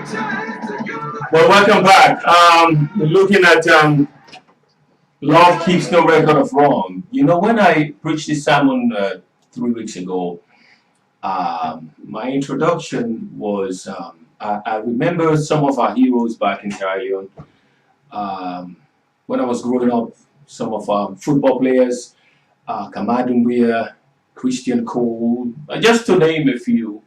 Well, welcome back. We're looking at love keeps no record of wrong. You know, when I preached this sermon 3 weeks ago, my introduction was I remember some of our heroes back in Sierra Leone. When I was growing up, some of our football players, Kamadumbuya, Christian Cole, just to name a few.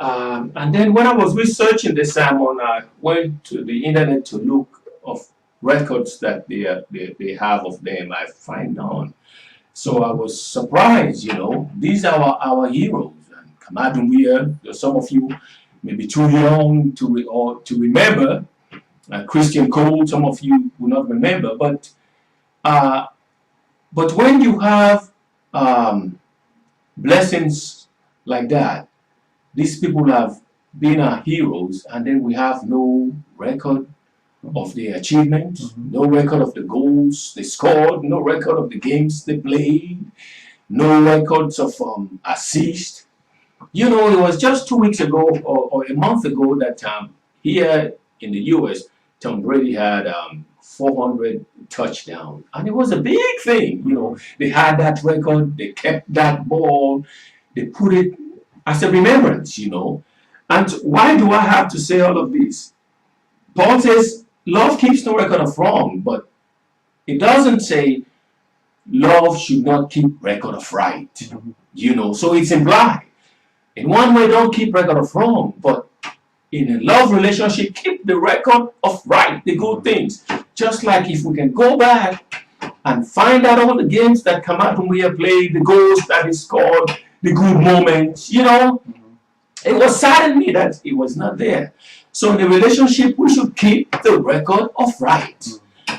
And then when I was researching the sermon, I went to the internet to look of records that they have of them. I find none. So I was surprised, these are our heroes. And Kamadumbuya, some of you may be too young to remember. Christian Cole, some of you will not remember. Uh, but when you have blessings like that, these people have been our heroes, and then we have no record of their achievements, no record of the goals they scored, no record of the games they played, no records of assists. It was just 2 weeks ago or a month ago that here in the US, Tom Brady had 400 touchdowns, and it was a big thing. They had that record, they kept that ball, they put it as a remembrance. And why do I have to say all of this? Paul says, love keeps no record of wrong, but it doesn't say love should not keep record of right. So it's implied. In one way, don't keep record of wrong, but in a love relationship, keep the record of right, the good things. Just like if we can go back and find out all the games that come out when we have played, the goals that he scored, the good moments, it was saddened me that it was not there. So in a relationship, we should keep the record of right,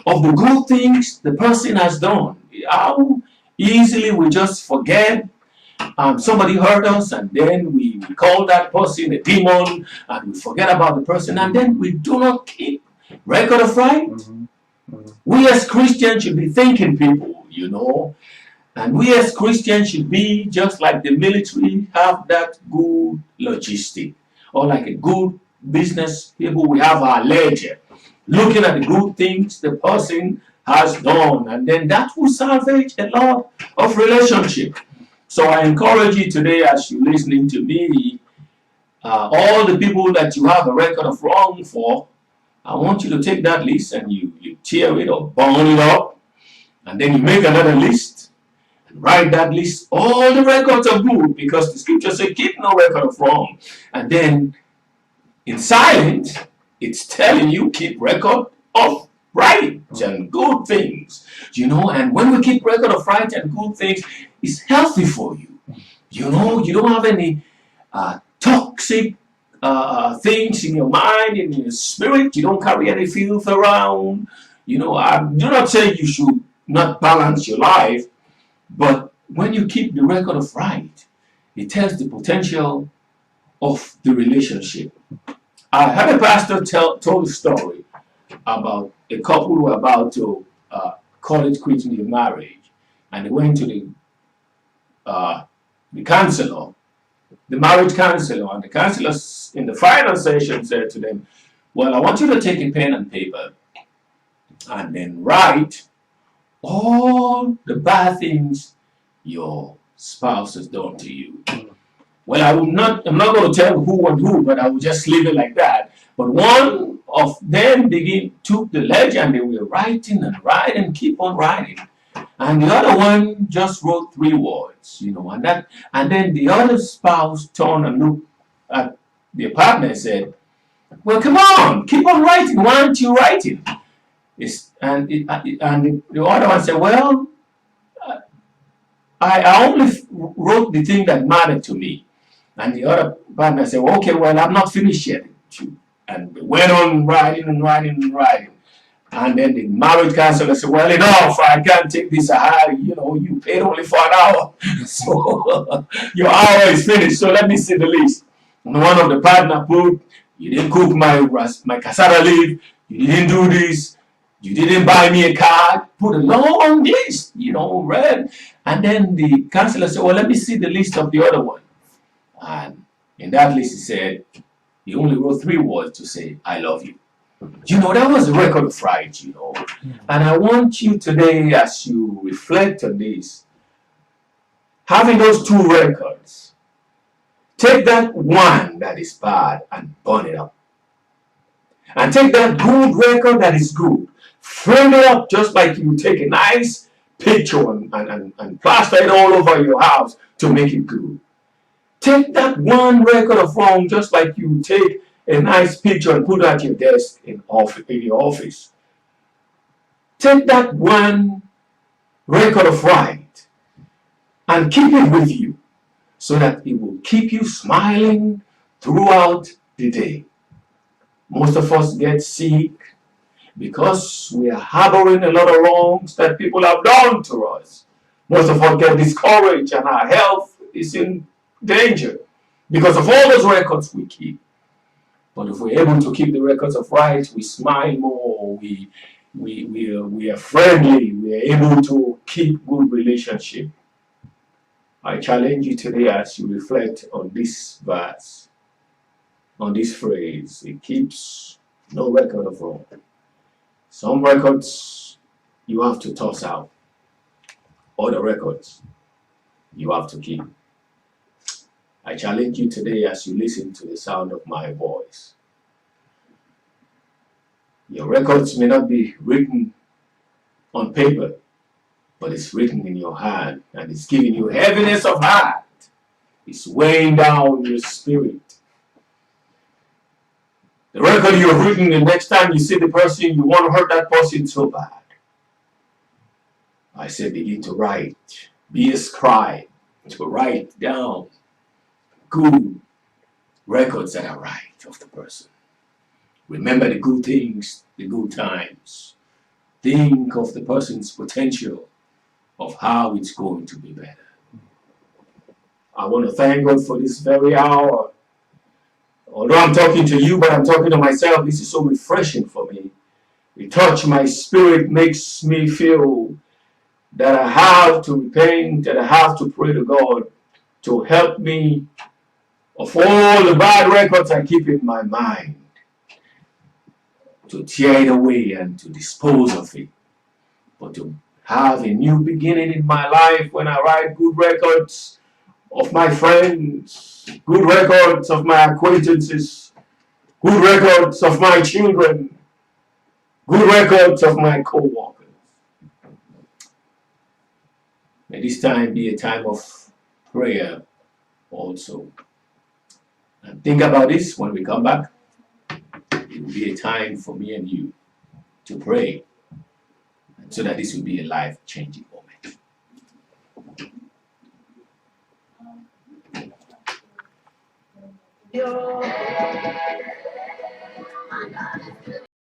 of the good things the person has done. How easily we just forget. Somebody hurt us, and then we call that person a demon, and we forget about the person, and then we do not keep record of right. We as Christians should be thinking people, and we as Christians should be just like the military, have that good logistic, or like a good business people. We have our ledger, looking at the good things the person has done, and then that will salvage a lot of relationship. So I encourage you today, as you're listening to me, all the people that you have a record of wrong for, I want you to take that list and you tear it or burn it up, and then you make another list and write that list, all the records of good, because the scripture says keep no record of wrong. And then in silent, it's telling you keep record of right and good things. And when we keep record of right and good things, it's healthy for you. You don't have any toxic things in your mind, in your spirit. You don't carry any filth around. I do not say you should not balance your life, but when you keep the record of right, it tells the potential of the relationship. I had a pastor told a story about a couple who were about to call it quits in their marriage, and they went to the counselor, the marriage counselor, and the counselor in the final session said to them, well, I want you to take a pen and paper and then write all the bad things your spouse has done to you. Well, I'm not going to tell who and who, but I will just leave it like that. But one of them took the ledger and they were writing and writing, keep on writing. And the other one just wrote 3 words, and then the other spouse turned and looked at the partner and said, well, come on, keep on writing. Why aren't you writing? And the other one said, well, I only wrote the thing that mattered to me. And the other partner said, well, okay, well, I'm not finished yet. And we went on writing and writing and writing. And then the marriage counselor said, well, enough, I can't take this. You paid only for an hour. So your hour is finished. So let me see the list. And one of the partner put, you didn't cook my cassava leaf. You didn't do this. You didn't buy me a card. Put a long list, read. And then the counselor said, well, let me see the list of the other one. And in that list, he said, He only wrote 3 words to say, I love you. You know, that was a record of right, you know. And I want you today, as you reflect on this, having those 2 records, take that one that is bad and burn it up. And take that good record that is good, frame it up just like you take a nice picture and plaster it all over your house to make it good. Take that one record of wrong just like you take a nice picture and put it at your desk in your office. Take that one record of right and keep it with you so that it will keep you smiling throughout the day. Most of us get sick because we are harboring a lot of wrongs that people have done to us. Most of us get discouraged and our health is in danger because of all those records we keep. But if we're able to keep the records of right, we smile more, we are friendly, we are able to keep good relationship. I challenge you today as you reflect on this verse, on this phrase. It keeps no record of wrong. Some records you have to toss out. Other records you have to keep. I challenge you today as you listen to the sound of my voice. Your records may not be written on paper, but it's written in your hand and it's giving you heaviness of heart. It's weighing down your spirit. The record you have written, the next time you see the person, you want to hurt that person so bad. I said begin to write. Be a scribe to write down good records that are right of the person. Remember the good things, the good times. Think of the person's potential of how it's going to be better. I want to thank God for this very hour. Although I'm talking to you, but I'm talking to myself, this is so refreshing for me. It touches my spirit, makes me feel that I have to repent, that I have to pray to God to help me of all the bad records I keep in my mind, to tear it away and to dispose of it, but to have a new beginning in my life when I write good records of my friends, good records of my acquaintances, good records of my children, good records of my co-workers. May this time be a time of prayer also. And think about this when we come back. It will be a time for me and you to pray so that this will be a life-changing moment.